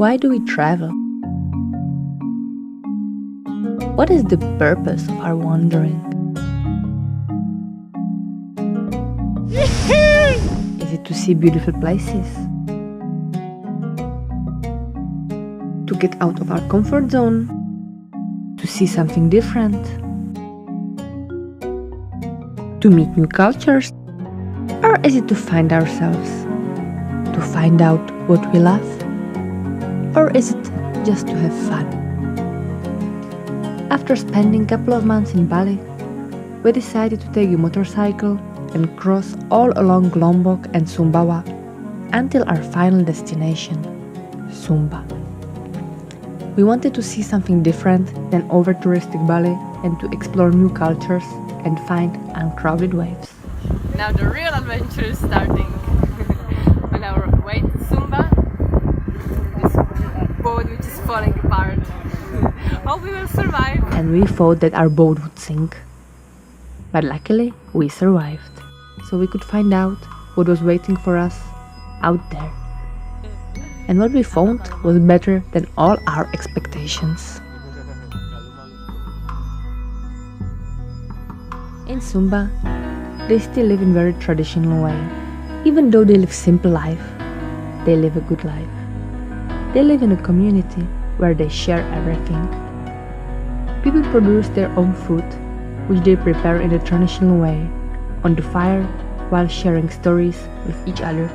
Why do we travel? What is the purpose of our wandering? Is it to see beautiful places? To get out of our comfort zone? To see something different? To meet new cultures? Or is it to find ourselves? To find out what we love? Or is it just to have fun? After spending a couple of months in Bali, we decided to take a motorcycle and cross all along Lombok and Sumbawa until our final destination, Sumba. We wanted to see something different than over-touristic Bali and to explore new cultures and find uncrowded waves. Now the real adventure is starting. On our way to Sumba, this boat which is falling apart. Hope we will survive. And we thought that our boat would sink. But luckily, we survived. So we could find out what was waiting for us out there. And what we found was better than all our expectations. In Sumba, they still live in a very traditional way. Even though they live simple life, they live a good life. They live in a community where they share everything. People produce their own food, which they prepare in a traditional way, on the fire, while sharing stories with each other.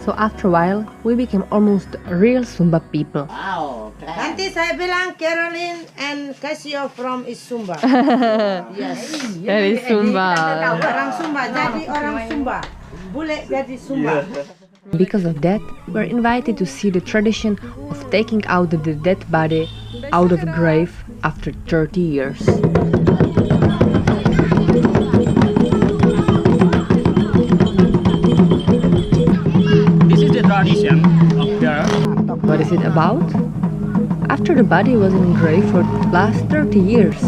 So after a while, we became almost real Sumba people. Wow. Nanti saya bilang Caroline and Casio from Sumba. Yes. Dari Sumba. Orang Sumba, jadi orang Sumba. Bule jadi Sumba. Because of that, we're invited to see the tradition of taking out the dead body out of a grave after 30 years. This is the tradition of the... What is it about? After the body was in a grave for the last 30 years,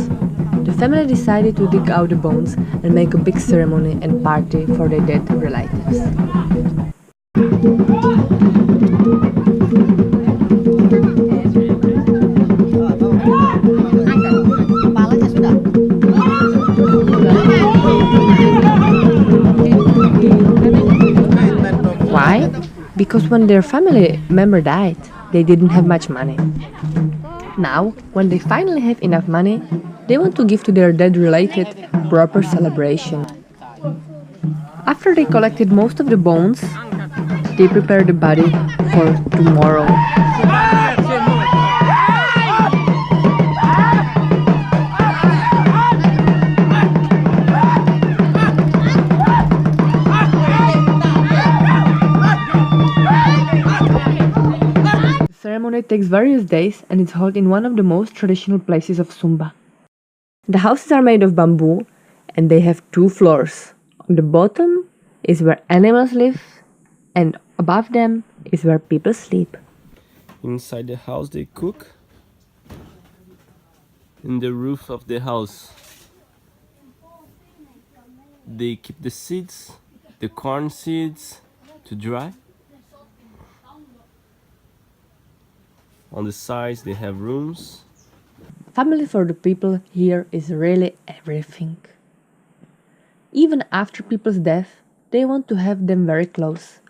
the family decided to dig out the bones and make a big ceremony and party for their dead relatives. Why? Because when their family member died, they didn't have much money. Now, when they finally have enough money, they want to give to their dead related proper celebration. After they collected most of the bones, they prepare the body for tomorrow. The ceremony takes various days and is held in one of the most traditional places of Sumba. The houses are made of bamboo and they have 2 floors. On the bottom is where animals live and above them is where people sleep. Inside the house they cook. In the roof of the house they keep the seeds, the corn seeds, to dry. On the sides they have rooms. Family for the people here is really everything. Even after people's death, they want to have them very close.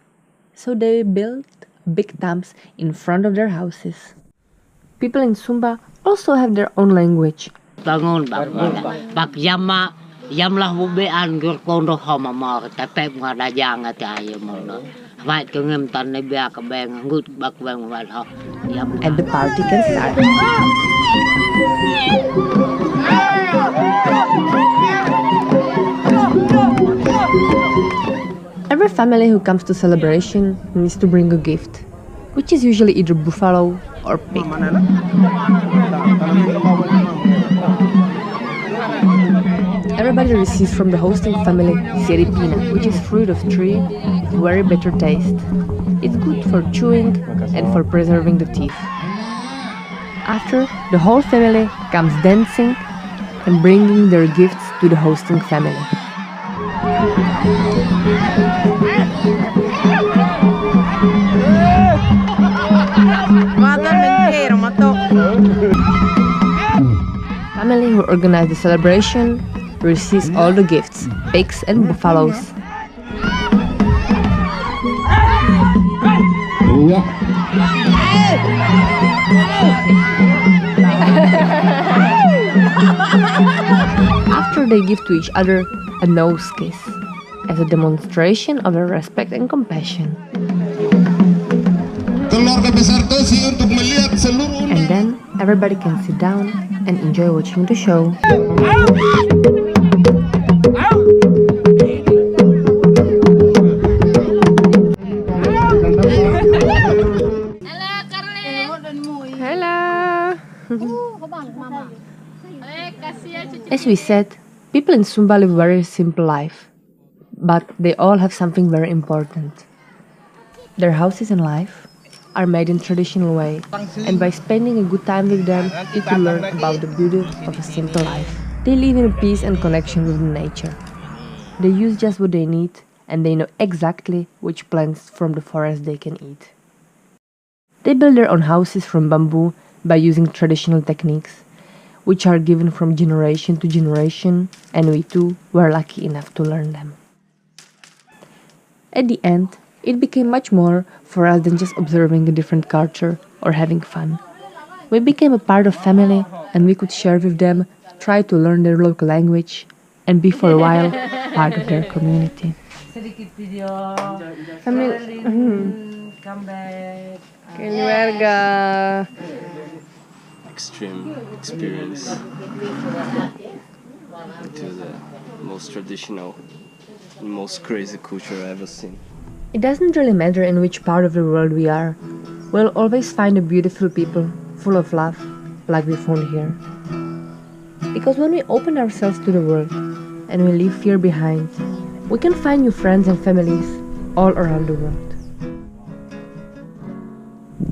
So they build big tombs in front of their houses. People in Sumba also have their own language. Bangun bak yamlah bubean gur kondo homa ma ta pep nga da jang ta ayo mo no vai to ngem tan ne bia ka beng ngut bak beng wa ho yam And the party can start. Every family who comes to celebration needs to bring a gift, which is usually either buffalo or pig. Everybody receives from the hosting family siripina, which is fruit of tree with very bitter taste. It's good for chewing and for preserving the teeth. After, the whole family comes dancing and bringing their gifts to the hosting family. Family who organize the celebration receives all the gifts, pigs and buffaloes. After they give to each other a nose kiss as a demonstration of their respect and compassion. And then everybody can sit down and enjoy watching the show. Hello. As we said, people in Sumba live a very simple life, but they all have something very important. Their houses and life are made in traditional way, and by spending a good time with them, you can learn about the beauty of a simple life. They live in peace and connection with nature. They use just what they need, and they know exactly which plants from the forest they can eat. They build their own houses from bamboo by using traditional techniques, which are given from generation to generation, and we too were lucky enough to learn them. At the end, it became much more for us than just observing a different culture or having fun. We became a part of family, and we could share with them, try to learn their local language, and be for a while part of their community. Come back. Keluarga. Extreme experience into the most traditional and most crazy culture I've ever seen. It doesn't really matter in which part of the world we are. We'll always find a beautiful people, full of love, like we found here. Because when we open ourselves to the world and we leave fear behind, we can find new friends and families all around the world.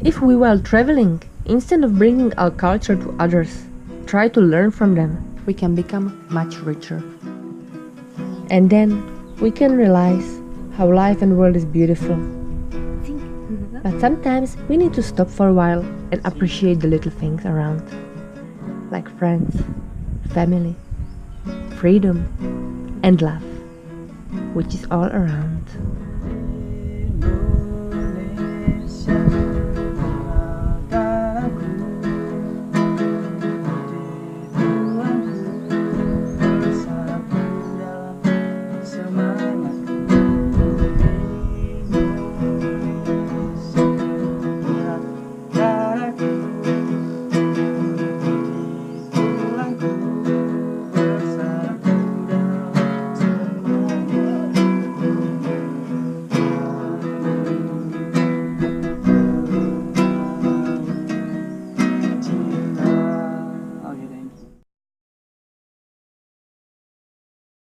If we, while traveling, instead of bringing our culture to others, try to learn from them, we can become much richer. And then we can realize how life and world is beautiful. But sometimes we need to stop for a while and appreciate the little things around, like friends, family, freedom, and love, which is all around.